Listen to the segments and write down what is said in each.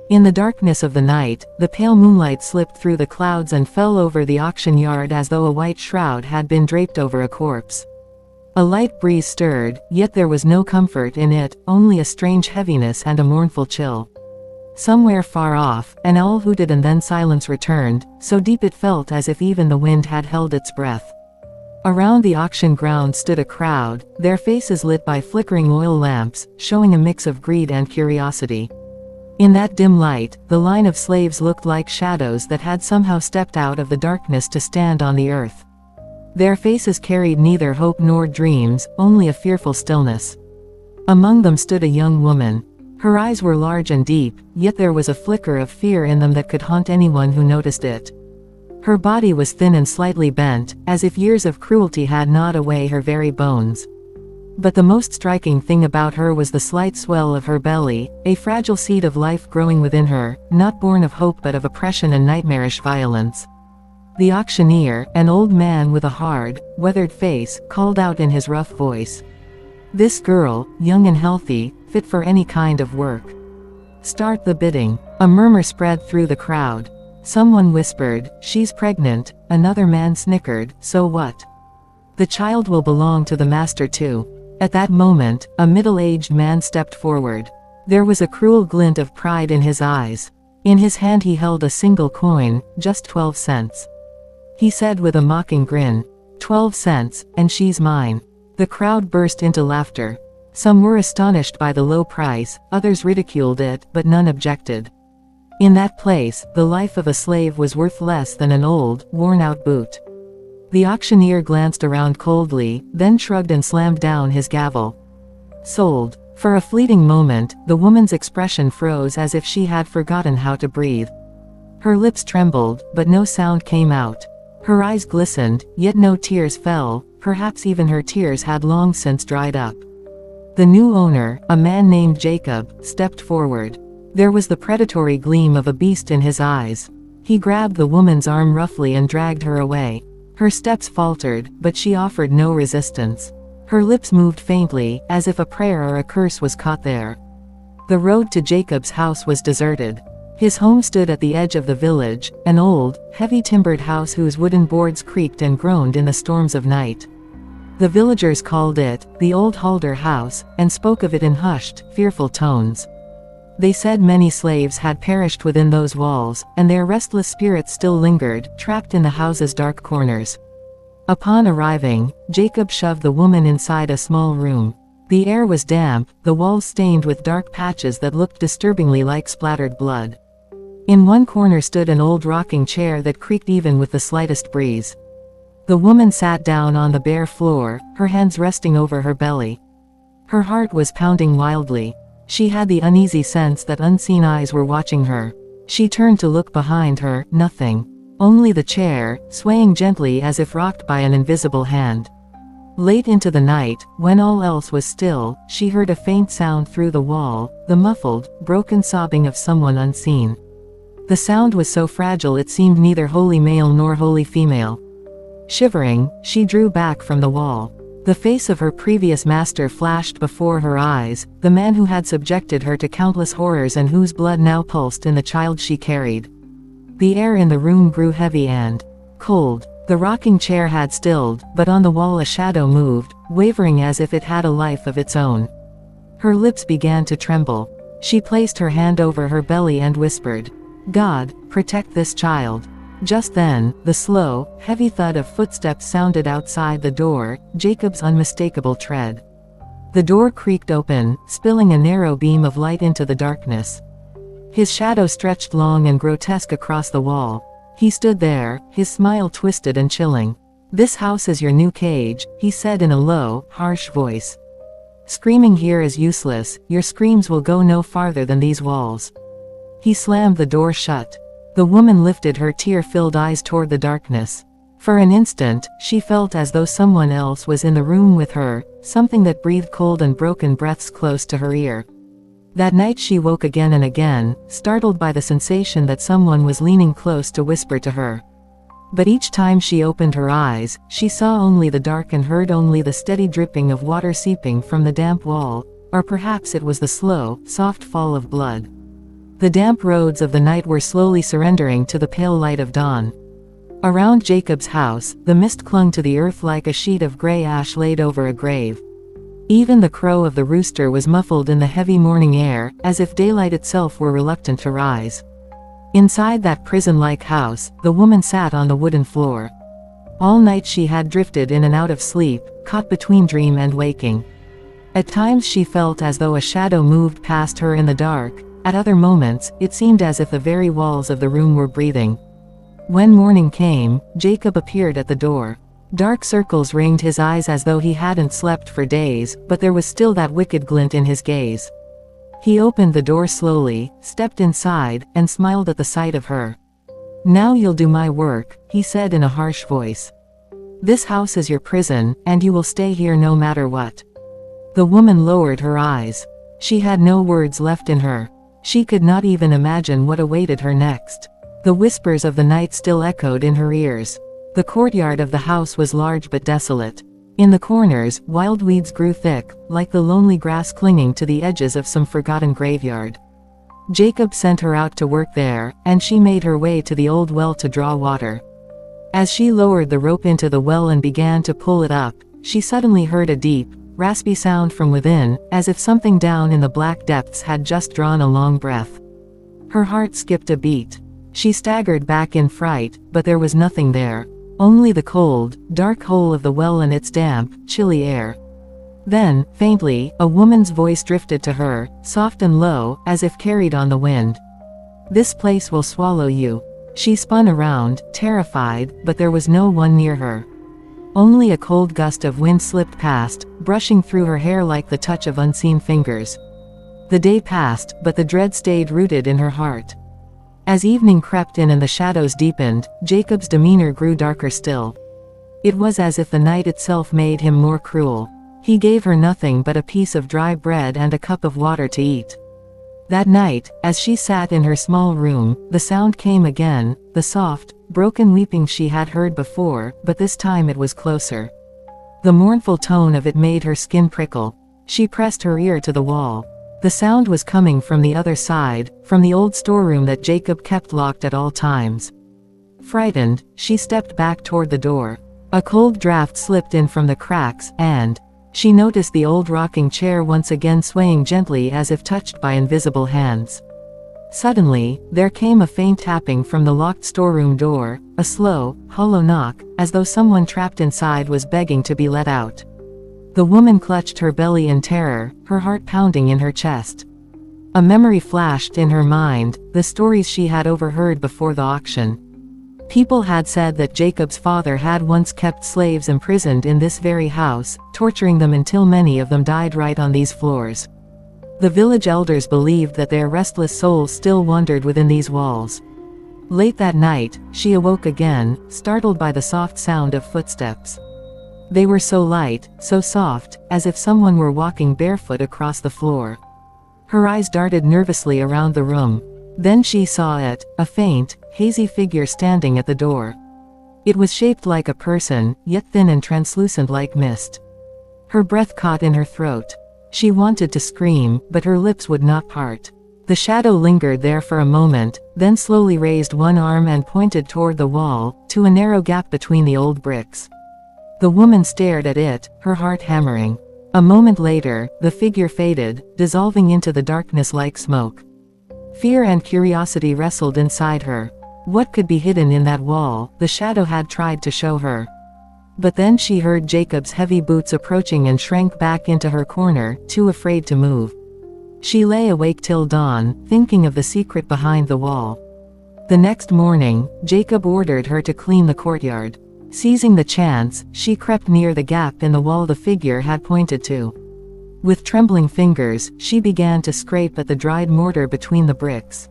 In the darkness of the night, the pale moonlight slipped through the clouds and fell over the auction yard as though a white shroud had been draped over a corpse. A light breeze stirred, yet there was no comfort in it, only a strange heaviness and a mournful chill. Somewhere far off, an owl hooted and then silence returned, so deep it felt as if even the wind had held its breath. Around the auction ground stood a crowd, their faces lit by flickering oil lamps, showing a mix of greed and curiosity. In that dim light, the line of slaves looked like shadows that had somehow stepped out of the darkness to stand on the earth. Their faces carried neither hope nor dreams, only a fearful stillness. Among them stood a young woman. Her eyes were large and deep, yet there was a flicker of fear in them that could haunt anyone who noticed it. Her body was thin and slightly bent, as if years of cruelty had gnawed away her very bones. But the most striking thing about her was the slight swell of her belly, a fragile seed of life growing within her, not born of hope but of oppression and nightmarish violence. The auctioneer, an old man with a hard, weathered face, called out in his rough voice, "This girl, young and healthy, fit for any kind of work. Start the bidding." A murmur spread through the crowd. Someone whispered, "She's pregnant," another man snickered, "So what? The child will belong to the master too." At that moment, a middle-aged man stepped forward. There was a cruel glint of pride in his eyes. In his hand he held a single coin, just 12 cents. He said with a mocking grin, "12 cents, and she's mine." The crowd burst into laughter. Some were astonished by the low price, others ridiculed it, but none objected. In that place, the life of a slave was worth less than an old, worn-out boot. The auctioneer glanced around coldly, then shrugged and slammed down his gavel. Sold. For a fleeting moment, the woman's expression froze as if she had forgotten how to breathe. Her lips trembled, but no sound came out. Her eyes glistened, yet no tears fell, perhaps even her tears had long since dried up. The new owner, a man named Jacob, stepped forward. There was the predatory gleam of a beast in his eyes. He grabbed the woman's arm roughly and dragged her away. Her steps faltered, but she offered no resistance. Her lips moved faintly, as if a prayer or a curse was caught there. The road to Jacob's house was deserted. His home stood at the edge of the village, an old, heavy-timbered house whose wooden boards creaked and groaned in the storms of night. The villagers called it, the Old Halder House, and spoke of it in hushed, fearful tones. They said many slaves had perished within those walls, and their restless spirits still lingered, trapped in the house's dark corners. Upon arriving, Jacob shoved the woman inside a small room. The air was damp, the walls stained with dark patches that looked disturbingly like splattered blood. In one corner stood an old rocking chair that creaked even with the slightest breeze. The woman sat down on the bare floor, her hands resting over her belly. Her heart was pounding wildly. She had the uneasy sense that unseen eyes were watching her. She turned to look behind her, nothing. Only the chair, swaying gently as if rocked by an invisible hand. Late into the night, when all else was still, she heard a faint sound through the wall, the muffled, broken sobbing of someone unseen. The sound was so fragile it seemed neither wholly male nor wholly female. Shivering, she drew back from the wall. The face of her previous master flashed before her eyes, the man who had subjected her to countless horrors and whose blood now pulsed in the child she carried. The air in the room grew heavy and cold. The rocking chair had stilled, but on the wall a shadow moved, wavering as if it had a life of its own. Her lips began to tremble. She placed her hand over her belly and whispered, "God, protect this child." Just then, the slow, heavy thud of footsteps sounded outside the door, Jacob's unmistakable tread. The door creaked open, spilling a narrow beam of light into the darkness. His shadow stretched long and grotesque across the wall. He stood there, his smile twisted and chilling. "This house is your new cage," he said in a low, harsh voice. "Screaming here is useless, your screams will go no farther than these walls." He slammed the door shut. The woman lifted her tear-filled eyes toward the darkness. For an instant, she felt as though someone else was in the room with her, something that breathed cold and broken breaths close to her ear. That night she woke again and again, startled by the sensation that someone was leaning close to whisper to her. But each time she opened her eyes, she saw only the dark and heard only the steady dripping of water seeping from the damp wall, or perhaps it was the slow, soft fall of blood. The damp roads of the night were slowly surrendering to the pale light of dawn. Around Jacob's house, the mist clung to the earth like a sheet of gray ash laid over a grave. Even the crow of the rooster was muffled in the heavy morning air, as if daylight itself were reluctant to rise. Inside that prison-like house, the woman sat on the wooden floor. All night she had drifted in and out of sleep, caught between dream and waking. At times she felt as though a shadow moved past her in the dark. At other moments, it seemed as if the very walls of the room were breathing. When morning came, Jacob appeared at the door. Dark circles ringed his eyes as though he hadn't slept for days, but there was still that wicked glint in his gaze. He opened the door slowly, stepped inside, and smiled at the sight of her. "Now you'll do my work," he said in a harsh voice. "This house is your prison, and you will stay here no matter what." The woman lowered her eyes. She had no words left in her. She could not even imagine what awaited her next. The whispers of the night still echoed in her ears. The courtyard of the house was large but desolate. In the corners, wild weeds grew thick, like the lonely grass clinging to the edges of some forgotten graveyard. Jacob sent her out to work there, and she made her way to the old well to draw water. As she lowered the rope into the well and began to pull it up, she suddenly heard a deep, raspy sound from within, as if something down in the black depths had just drawn a long breath. Her heart skipped a beat. She staggered back in fright, but there was nothing there. Only the cold, dark hole of the well and its damp, chilly air. Then, faintly, a woman's voice drifted to her, soft and low, as if carried on the wind. "This place will swallow you." She spun around, terrified, but there was no one near her. Only a cold gust of wind slipped past, brushing through her hair like the touch of unseen fingers. The day passed, but the dread stayed rooted in her heart. As evening crept in and the shadows deepened, Jacob's demeanor grew darker still. It was as if the night itself made him more cruel. He gave her nothing but a piece of dry bread and a cup of water to eat. That night, as she sat in her small room, the sound came again, the soft, broken weeping she had heard before, but this time it was closer. The mournful tone of it made her skin prickle. She pressed her ear to the wall. The sound was coming from the other side, from the old storeroom that Jacob kept locked at all times. Frightened, she stepped back toward the door. A cold draft slipped in from the cracks, and she noticed the old rocking chair once again swaying gently as if touched by invisible hands. Suddenly, there came a faint tapping from the locked storeroom door, a slow, hollow knock, as though someone trapped inside was begging to be let out. The woman clutched her belly in terror, her heart pounding in her chest. A memory flashed in her mind, the stories she had overheard before the auction. People had said that Jacob's father had once kept slaves imprisoned in this very house, torturing them until many of them died right on these floors. The village elders believed that their restless souls still wandered within these walls. Late that night, she awoke again, startled by the soft sound of footsteps. They were so light, so soft, as if someone were walking barefoot across the floor. Her eyes darted nervously around the room. Then she saw it, a faint, hazy figure standing at the door. It was shaped like a person, yet thin and translucent like mist. Her breath caught in her throat. She wanted to scream, but her lips would not part. The shadow lingered there for a moment, then slowly raised one arm and pointed toward the wall, to a narrow gap between the old bricks. The woman stared at it, her heart hammering. A moment later, the figure faded, dissolving into the darkness like smoke. Fear and curiosity wrestled inside her. What could be hidden in that wall, the shadow had tried to show her. But then she heard Jacob's heavy boots approaching and shrank back into her corner, too afraid to move. She lay awake till dawn, thinking of the secret behind the wall. The next morning, Jacob ordered her to clean the courtyard. Seizing the chance, she crept near the gap in the wall the figure had pointed to. With trembling fingers, she began to scrape at the dried mortar between the bricks.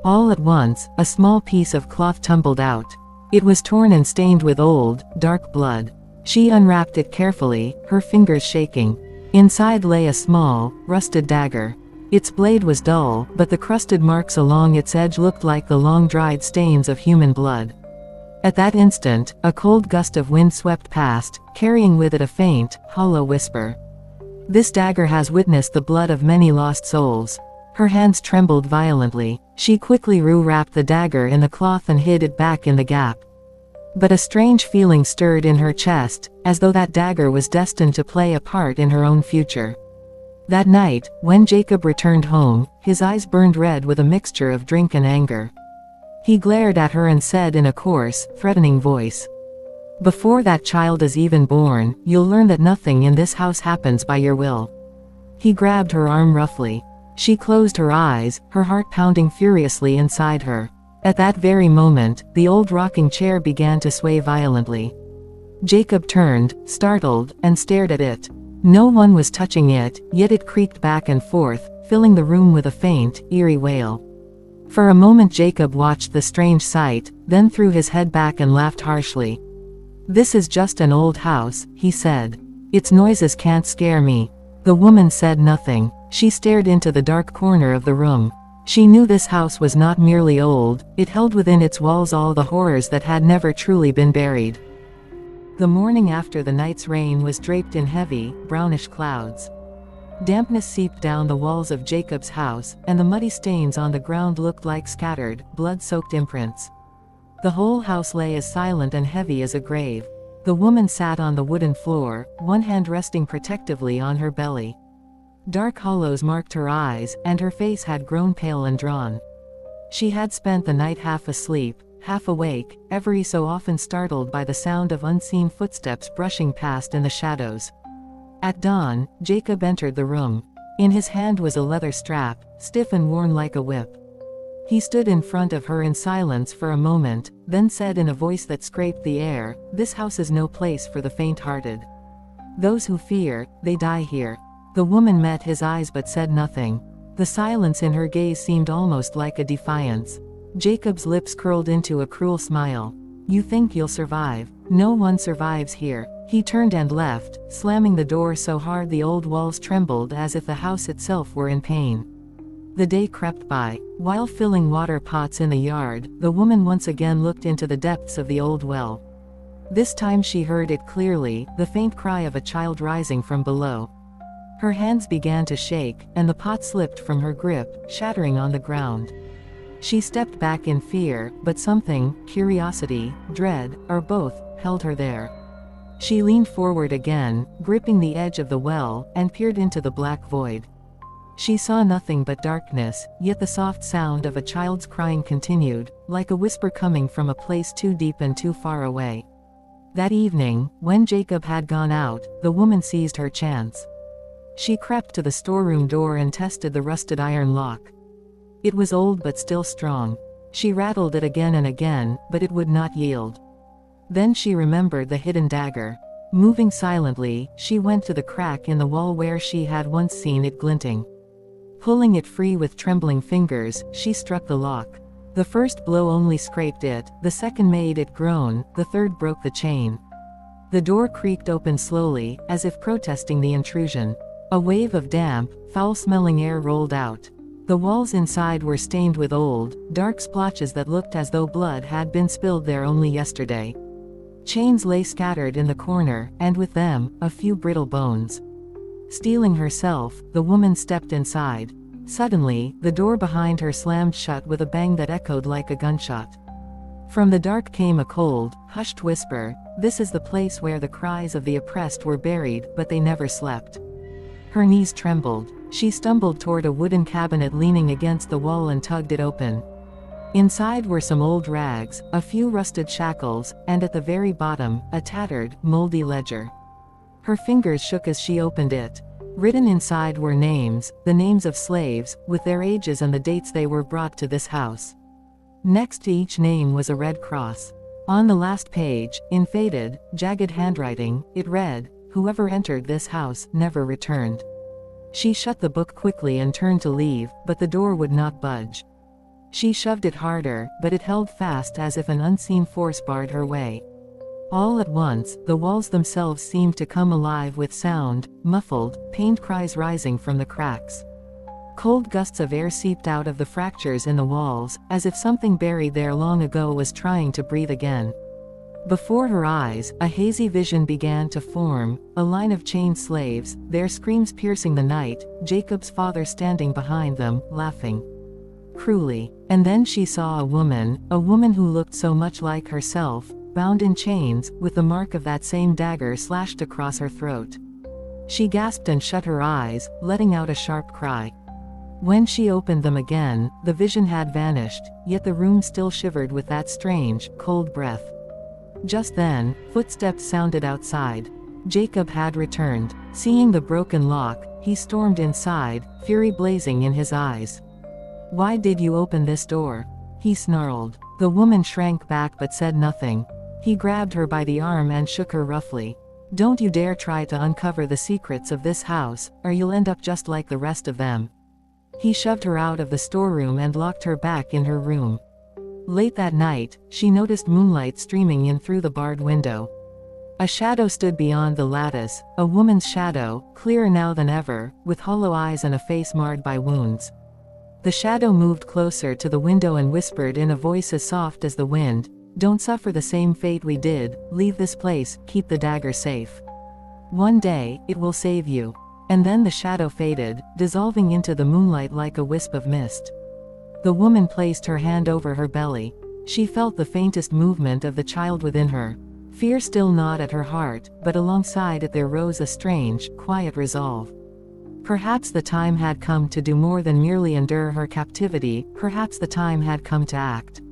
All at once, a small piece of cloth tumbled out. It was torn and stained with old, dark blood. She unwrapped it carefully, her fingers shaking. Inside lay a small, rusted dagger. Its blade was dull, but the crusted marks along its edge looked like the long-dried stains of human blood. At that instant, a cold gust of wind swept past, carrying with it a faint, hollow whisper. "This dagger has witnessed the blood of many lost souls." Her hands trembled violently. She quickly wrapped the dagger in the cloth and hid it back in the gap. But a strange feeling stirred in her chest, as though that dagger was destined to play a part in her own future. That night, when Jacob returned home, his eyes burned red with a mixture of drink and anger. He glared at her and said in a coarse, threatening voice, "Before that child is even born, you'll learn that nothing in this house happens by your will." He grabbed her arm roughly. She closed her eyes, her heart pounding furiously inside her. At that very moment, the old rocking chair began to sway violently. Jacob turned, startled, and stared at it. No one was touching it, yet it creaked back and forth, filling the room with a faint, eerie wail. For a moment Jacob watched the strange sight, then threw his head back and laughed harshly. "This is just an old house," he said. "Its noises can't scare me." The woman said nothing. She stared into the dark corner of the room. She knew this house was not merely old, it held within its walls all the horrors that had never truly been buried. The morning after the night's rain was draped in heavy, brownish clouds. Dampness seeped down the walls of Jacob's house, and the muddy stains on the ground looked like scattered, blood-soaked imprints. The whole house lay as silent and heavy as a grave. The woman sat on the wooden floor, one hand resting protectively on her belly. Dark hollows marked her eyes, and her face had grown pale and drawn. She had spent the night half asleep, half awake, every so often startled by the sound of unseen footsteps brushing past in the shadows. At dawn, Jacob entered the room. In his hand was a leather strap, stiff and worn like a whip. He stood in front of her in silence for a moment, then said in a voice that scraped the air, "This house is no place for the faint-hearted. Those who fear, they die here." The woman met his eyes but said nothing. The silence in her gaze seemed almost like a defiance. Jacob's lips curled into a cruel smile. "You think you'll survive? No one survives here." He turned and left, slamming the door so hard the old walls trembled as if the house itself were in pain. The day crept by. While filling water pots in the yard, the woman once again looked into the depths of the old well. This time she heard it clearly, the faint cry of a child rising from below. Her hands began to shake, and the pot slipped from her grip, shattering on the ground. She stepped back in fear, but something, curiosity, dread, or both, held her there. She leaned forward again, gripping the edge of the well, and peered into the black void. She saw nothing but darkness, yet the soft sound of a child's crying continued, like a whisper coming from a place too deep and too far away. That evening, when Jacob had gone out, the woman seized her chance. She crept to the storeroom door and tested the rusted iron lock. It was old but still strong. She rattled it again and again, but it would not yield. Then she remembered the hidden dagger. Moving silently, she went to the crack in the wall where she had once seen it glinting. Pulling it free with trembling fingers, she struck the lock. The first blow only scraped it, the second made it groan, the third broke the chain. The door creaked open slowly, as if protesting the intrusion. A wave of damp, foul-smelling air rolled out. The walls inside were stained with old, dark splotches that looked as though blood had been spilled there only yesterday. Chains lay scattered in the corner, and with them, a few brittle bones. Steeling herself, the woman stepped inside. Suddenly, the door behind her slammed shut with a bang that echoed like a gunshot. From the dark came a cold, hushed whisper, "This is the place where the cries of the oppressed were buried, but they never slept." Her knees trembled. She stumbled toward a wooden cabinet leaning against the wall and tugged it open. Inside were some old rags, a few rusted shackles, and at the very bottom, a tattered, moldy ledger. Her fingers shook as she opened it. Written inside were names, the names of slaves, with their ages and the dates they were brought to this house. Next to each name was a red cross. On the last page, in faded, jagged handwriting, it read, "Whoever entered this house never returned." She shut the book quickly and turned to leave, but the door would not budge. She shoved it harder, but it held fast as if an unseen force barred her way. All at once, the walls themselves seemed to come alive with sound, muffled, pained cries rising from the cracks. Cold gusts of air seeped out of the fractures in the walls, as if something buried there long ago was trying to breathe again. Before her eyes, a hazy vision began to form, a line of chained slaves, their screams piercing the night, Jacob's father standing behind them, laughing cruelly. And then she saw a woman who looked so much like herself, bound in chains, with the mark of that same dagger slashed across her throat. She gasped and shut her eyes, letting out a sharp cry. When she opened them again, the vision had vanished, yet the room still shivered with that strange, cold breath. Just then, footsteps sounded outside. Jacob had returned. Seeing the broken lock, he stormed inside, fury blazing in his eyes. "Why did you open this door?" he snarled. The woman shrank back but said nothing. He grabbed her by the arm and shook her roughly. "Don't you dare try to uncover the secrets of this house, or you'll end up just like the rest of them." He shoved her out of the storeroom and locked her back in her room. Late that night, she noticed moonlight streaming in through the barred window. A shadow stood beyond the lattice, a woman's shadow, clearer now than ever, with hollow eyes and a face marred by wounds. The shadow moved closer to the window and whispered in a voice as soft as the wind, "Don't suffer the same fate we did, leave this place, keep the dagger safe. One day, it will save you." And then the shadow faded, dissolving into the moonlight like a wisp of mist. The woman placed her hand over her belly. She felt the faintest movement of the child within her. Fear still gnawed at her heart, but alongside it there rose a strange, quiet resolve. Perhaps the time had come to do more than merely endure her captivity, perhaps the time had come to act.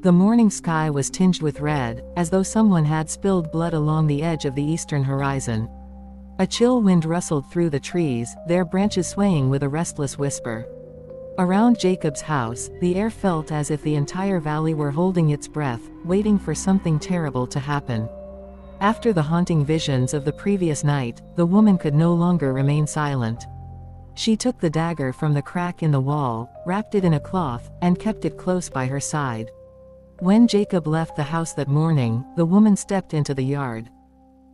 The morning sky was tinged with red, as though someone had spilled blood along the edge of the eastern horizon. A chill wind rustled through the trees, their branches swaying with a restless whisper. Around Jacob's house, the air felt as if the entire valley were holding its breath, waiting for something terrible to happen. After the haunting visions of the previous night, the woman could no longer remain silent. She took the dagger from the crack in the wall, wrapped it in a cloth, and kept it close by her side. When Jacob left the house that morning, the woman stepped into the yard.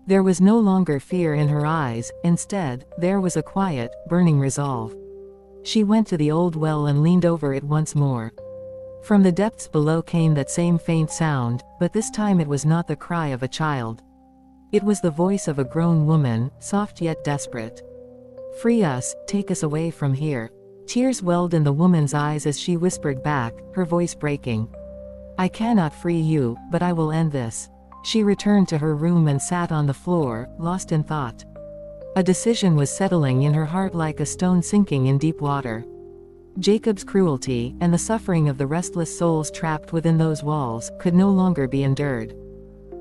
There was no longer fear in her eyes, instead, there was a quiet, burning resolve. She went to the old well and leaned over it once more. From the depths below came that same faint sound, but this time it was not the cry of a child. It was the voice of a grown woman, soft yet desperate. "Free us, take us away from here." Tears welled in the woman's eyes as she whispered back, her voice breaking. "I cannot free you, but I will end this." She returned to her room and sat on the floor, lost in thought. A decision was settling in her heart like a stone sinking in deep water. Jacob's cruelty, and the suffering of the restless souls trapped within those walls, could no longer be endured.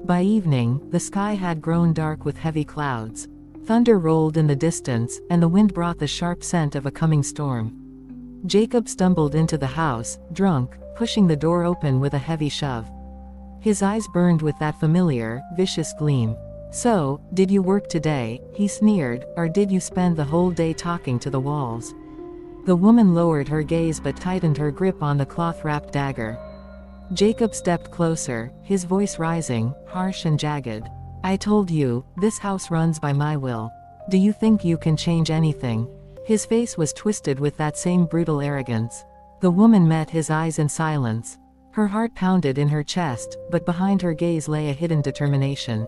By evening, the sky had grown dark with heavy clouds. Thunder rolled in the distance, and the wind brought the sharp scent of a coming storm. Jacob stumbled into the house, drunk, pushing the door open with a heavy shove. His eyes burned with that familiar, vicious gleam. "So, did you work today?" he sneered, "or did you spend the whole day talking to the walls?" The woman lowered her gaze but tightened her grip on the cloth-wrapped dagger. Jacob stepped closer, his voice rising, harsh and jagged. "I told you, this house runs by my will. Do you think you can change anything?" His face was twisted with that same brutal arrogance. The woman met his eyes in silence. Her heart pounded in her chest, but behind her gaze lay a hidden determination.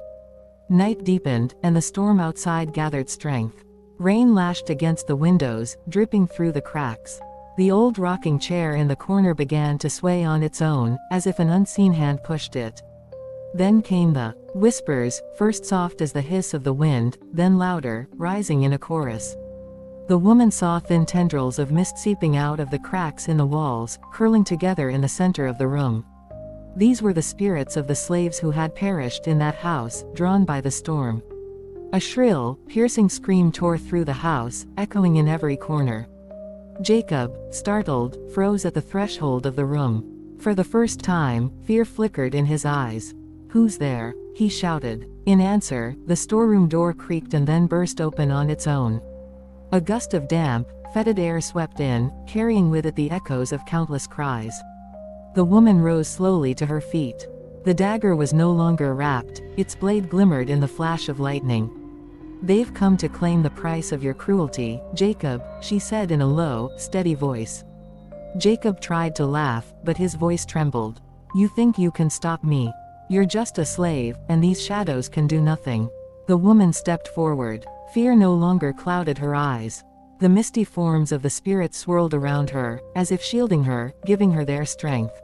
Night deepened, and the storm outside gathered strength. Rain lashed against the windows, dripping through the cracks. The old rocking chair in the corner began to sway on its own, as if an unseen hand pushed it. Then came the whispers, first soft as the hiss of the wind, then louder, rising in a chorus. The woman saw thin tendrils of mist seeping out of the cracks in the walls, curling together in the center of the room. These were the spirits of the slaves who had perished in that house, drawn by the storm. A shrill, piercing scream tore through the house, echoing in every corner. Jacob, startled, froze at the threshold of the room. For the first time, fear flickered in his eyes. "Who's there?" he shouted. In answer, the storeroom door creaked and then burst open on its own. A gust of damp, fetid air swept in, carrying with it the echoes of countless cries. The woman rose slowly to her feet. The dagger was no longer wrapped, its blade glimmered in the flash of lightning. "They've come to claim the price of your cruelty, Jacob," she said in a low, steady voice. Jacob tried to laugh, but his voice trembled. "You think you can stop me?" You're just a slave, and these shadows can do nothing." The woman stepped forward. Fear no longer clouded her eyes. The misty forms of the spirits swirled around her, as if shielding her, giving her their strength.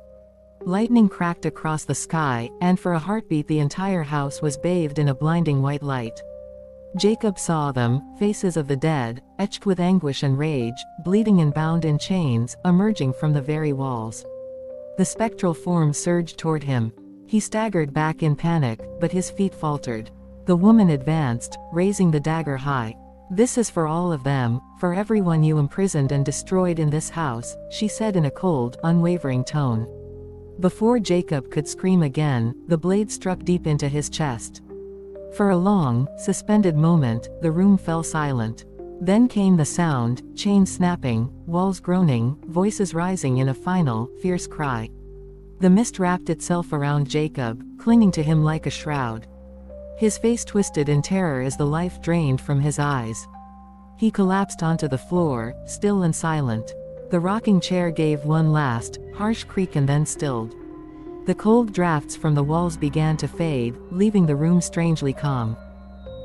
Lightning cracked across the sky, and for a heartbeat the entire house was bathed in a blinding white light. Jacob saw them, faces of the dead, etched with anguish and rage, bleeding and bound in chains, emerging from the very walls. The spectral forms surged toward him. He staggered back in panic, but his feet faltered. The woman advanced, raising the dagger high. "This is for all of them, for everyone you imprisoned and destroyed in this house," she said in a cold, unwavering tone. Before Jacob could scream again, the blade struck deep into his chest. For a long, suspended moment, the room fell silent. Then came the sound, chains snapping, walls groaning, voices rising in a final, fierce cry. The mist wrapped itself around Jacob, clinging to him like a shroud. His face twisted in terror as the life drained from his eyes. He collapsed onto the floor, still and silent. The rocking chair gave one last, harsh creak and then stilled. The cold drafts from the walls began to fade, leaving the room strangely calm.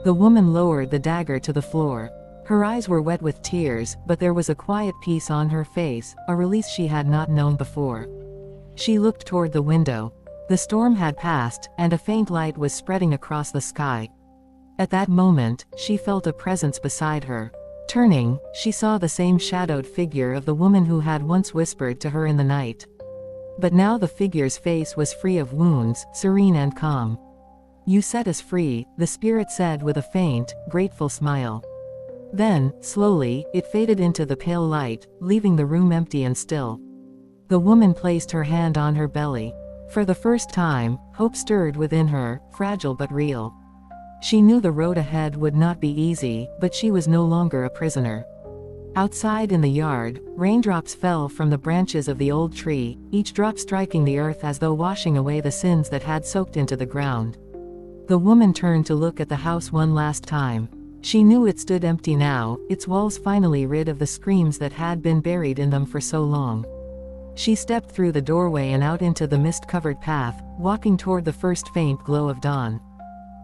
The woman lowered the dagger to the floor. Her eyes were wet with tears, but there was a quiet peace on her face, a release she had not known before. She looked toward the window. The storm had passed, and a faint light was spreading across the sky. At that moment, she felt a presence beside her. Turning, she saw the same shadowed figure of the woman who had once whispered to her in the night. But now the figure's face was free of wounds, serene and calm. "You set us free," the spirit said with a faint, grateful smile. Then, slowly, it faded into the pale light, leaving the room empty and still. The woman placed her hand on her belly. For the first time, hope stirred within her, fragile but real. She knew the road ahead would not be easy, but she was no longer a prisoner. Outside in the yard, raindrops fell from the branches of the old tree, each drop striking the earth as though washing away the sins that had soaked into the ground. The woman turned to look at the house one last time. She knew it stood empty now, its walls finally rid of the screams that had been buried in them for so long. She stepped through the doorway and out into the mist-covered path, walking toward the first faint glow of dawn.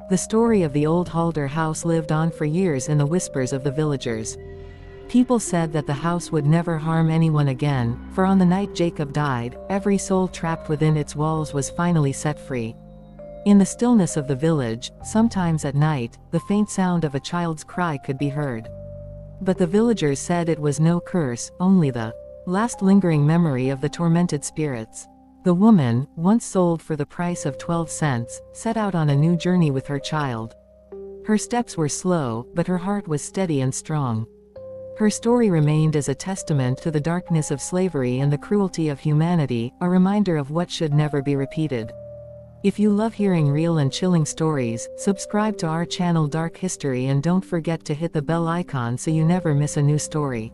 The story of the old Halder house lived on for years in the whispers of the villagers. People said that the house would never harm anyone again, for on the night Jacob died, every soul trapped within its walls was finally set free. In the stillness of the village, sometimes at night, the faint sound of a child's cry could be heard. But the villagers said it was no curse, only the last lingering memory of the tormented spirits. The woman, once sold for the price of 12 cents, set out on a new journey with her child. Her steps were slow, but her heart was steady and strong. Her story remained as a testament to the darkness of slavery and the cruelty of humanity, a reminder of what should never be repeated. If you love hearing real and chilling stories, subscribe to our channel Dark History and don't forget to hit the bell icon so you never miss a new story.